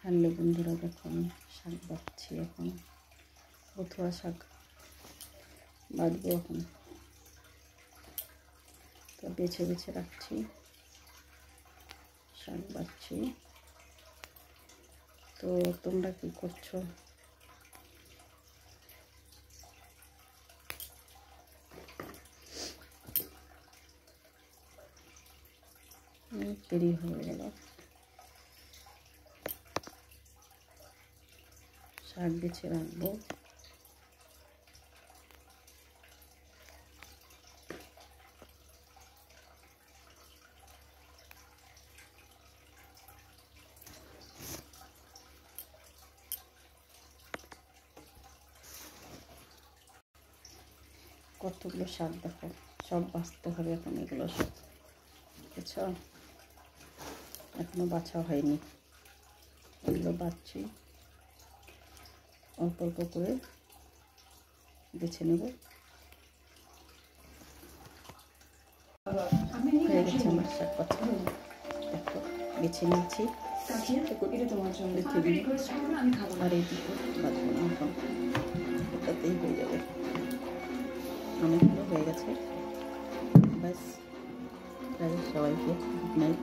Hello বন্ধুরা, দেখুন শাক বাছছি। এখন বথুয়া শাক বাছবো। এখন তো বেছে বেছে রাখছি, শাক বাছছি। তো তোমরা কি করছো? দেরি হয়ে গেল। শাক বেছে রাখবো। কতগুলো শাক দেখো, সব বাছতে হবে এখন। এগুলো সব বুঝছো, এখনো বাছা হয়নি। এগুলো বাছছি, অল্প অল্প করে বেছে নেব। হয়ে গেছে আমার শাক বাছা। দেখো বেছে নিয়েছি, আর এই দিকে বাছবো না, এখন ওটাতেই হয়ে যাবে। অনেকগুলো হয়ে গেছে। ব্যাস, সবাইকে গুড নাইট।